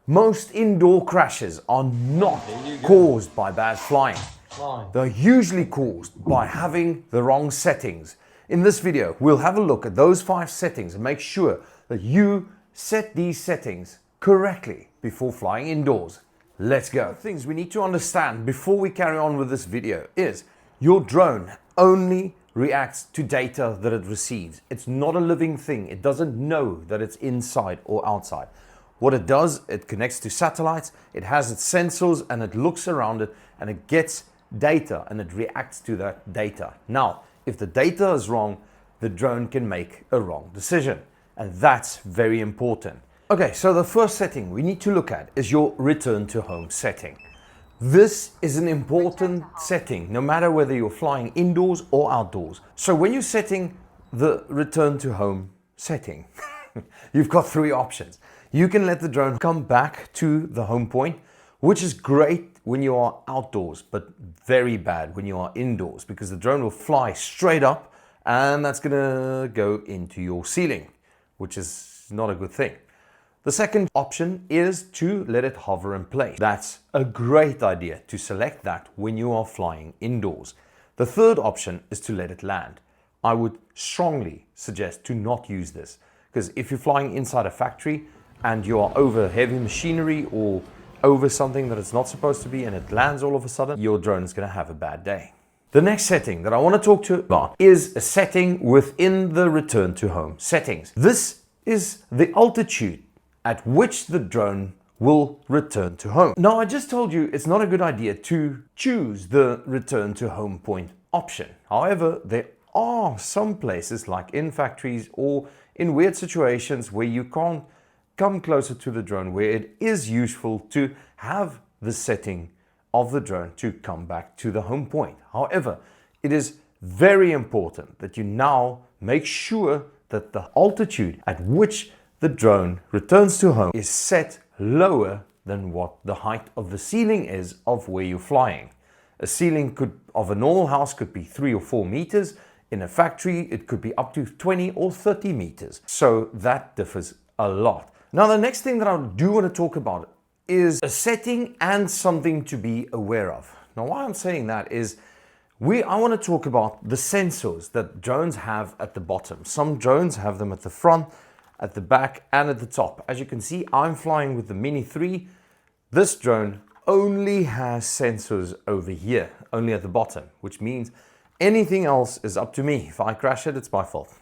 Most indoor crashes are not caused by bad flying. They're usually caused by having the wrong settings. In this video, we'll have a look at those 5 settings and make sure that you set these settings correctly before flying indoors. Let's go. The things we need to understand before we carry on with this video is your drone only reacts to data that it receives. It's not a living thing. It doesn't know that it's inside or outside. What it does, it connects to satellites, it has its sensors and it looks around it and it gets data and it reacts to that data. Now, if the data is wrong, the drone can make a wrong decision, and that's very important. Okay, so the first setting we need to look at is your return to home setting. This is an important setting, no matter whether you're flying indoors or outdoors. So when you're setting the return to home setting, you've got 3 options. You can let the drone come back to the home point, which is great when you are outdoors, but very bad when you are indoors, because the drone will fly straight up and that's gonna go into your ceiling, which is not a good thing. The second option is to let it hover in place. That's a great idea to select that when you are flying indoors. The third option is to let it land. I would strongly suggest to not use this, because if you're flying inside a factory and you are over heavy machinery or over something that it's not supposed to be and it lands all of a sudden, your drone is going to have a bad day. The next setting that I want to talk to you about is a setting within the return to home settings. This is the altitude at which the drone will return to home. Now, I just told you it's not a good idea to choose the return to home point option. However, there are some places like in factories or in weird situations where you can't come closer to the drone, where it is useful to have the setting of the drone to come back to the home point. However, it is very important that you now make sure that the altitude at which the drone returns to home is set lower than what the height of the ceiling is of where you're flying. A ceiling of a normal house could be 3 or 4 meters. In a factory, it could be up to 20 or 30 meters. So that differs a lot. Now, the next thing that I do want to talk about is a setting and something to be aware of. Now, why I'm saying that is I want to talk about the sensors that drones have at the bottom. Some drones have them at the front, at the back, and at the top. As you can see, I'm flying with the Mini 3. This drone only has sensors over here, only at the bottom, which means anything else is up to me. If I crash it, it's my fault.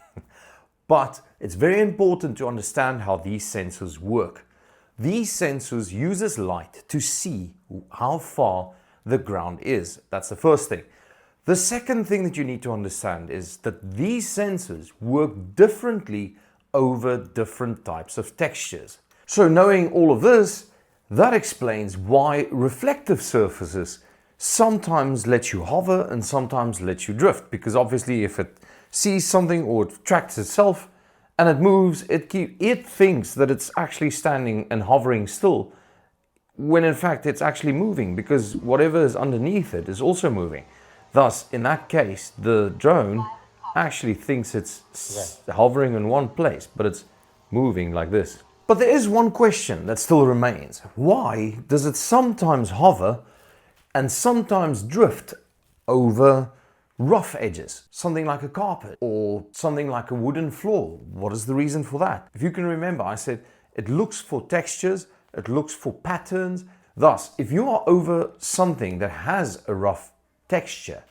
But it's very important to understand how these sensors work. These sensors uses light to see how far the ground is. That's the first thing. The second thing that you need to understand is that these sensors work differently over different types of textures. So knowing all of this, that explains why reflective surfaces sometimes let you hover and sometimes let you drift, because obviously if it sees something or it tracks itself and it moves, it thinks that it's actually standing and hovering still, when in fact it's actually moving, because whatever is underneath it is also moving. Thus, in that case, the drone actually thinks it's hovering in one place, but it's moving like this. But there is one question that still remains. Why does it sometimes hover and sometimes drift over rough edges, something like a carpet or something like a wooden floor? What is the reason for that? If you can remember, I said it looks for textures, it looks for patterns. Thus, if you are over something that has a rough texture,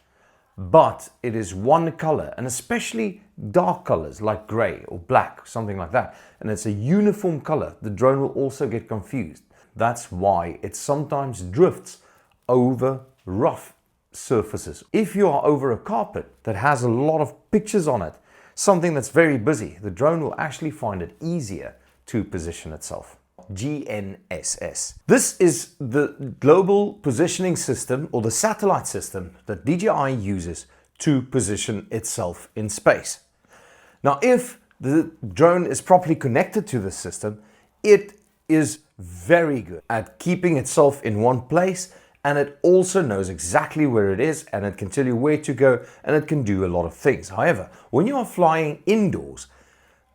but it is one color, and especially dark colors like gray or black, something like that, and it's a uniform color, the drone will also get confused. That's why it sometimes drifts over rough surfaces. If you are over a carpet that has a lot of pictures on it, something that's very busy, the drone will actually find it easier to position itself. GNSS. This is the global positioning system, or the satellite system that DJI uses to position itself in space. Now, if the drone is properly connected to this system, it is very good at keeping itself in one place, and it also knows exactly where it is, and it can tell you where to go, and it can do a lot of things. However, when you are flying indoors,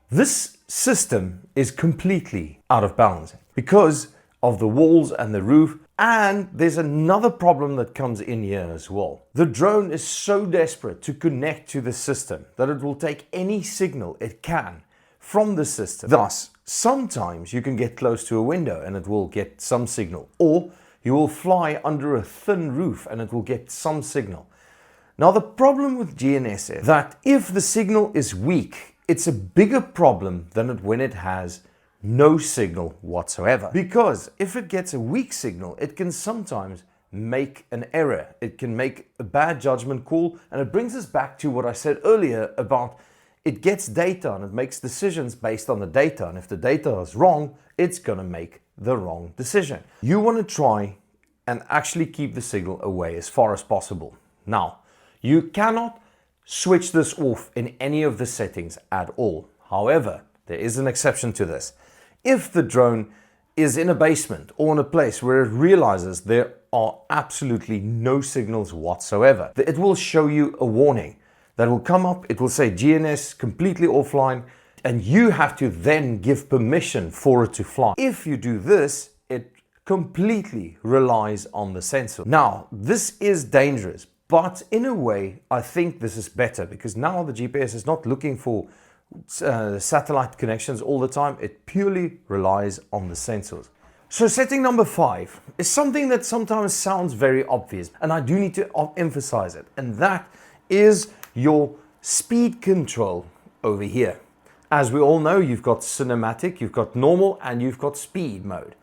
this system is completely out of balance, because of the walls and the roof. And there's another problem that comes in here as well. The drone is so desperate to connect to the system that it will take any signal it can from the system. Thus, sometimes you can get close to a window and it will get some signal, or you will fly under a thin roof and it will get some signal. Now, the problem with GNSS is that if the signal is weak, it's a bigger problem than when it has no signal whatsoever. Because if it gets a weak signal, it can sometimes make an error. It can make a bad judgment call. And it brings us back to what I said earlier about it gets data and it makes decisions based on the data. And if the data is wrong, it's going to make the wrong decision. You want to try and actually keep the signal away as far as possible. Now, you cannot switch this off in any of the settings at all. However, there is an exception to this. If the drone is in a basement or in a place where it realizes there are absolutely no signals whatsoever, it will show you a warning that will come up. It will say GNSS completely offline, and you have to then give permission for it to fly. If you do this, it completely relies on the sensor. Now, this is dangerous, but in a way, I think this is better because now the GPS is not looking for satellite connections all the time. It purely relies on the sensors. So setting number 5 is something that sometimes sounds very obvious, and I do need to emphasize it, and that is your speed control over here. As we all know, you've got cinematic, you've got normal, and you've got speed mode.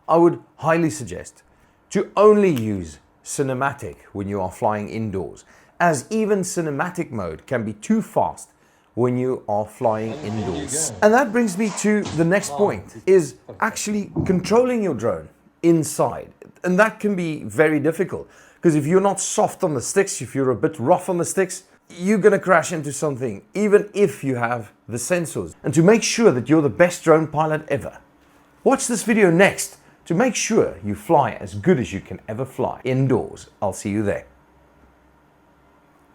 I would highly suggest to only use cinematic when you are flying indoors, as even cinematic mode can be too fast when you are flying indoors. And that brings me to the next point, is actually controlling your drone inside. And that can be very difficult, because if you're not soft on the sticks, if you're a bit rough on the sticks, you're going to crash into something, even if you have the sensors. And to make sure that you're the best drone pilot ever, watch this video next to make sure you fly as good as you can ever fly indoors. I'll see you there.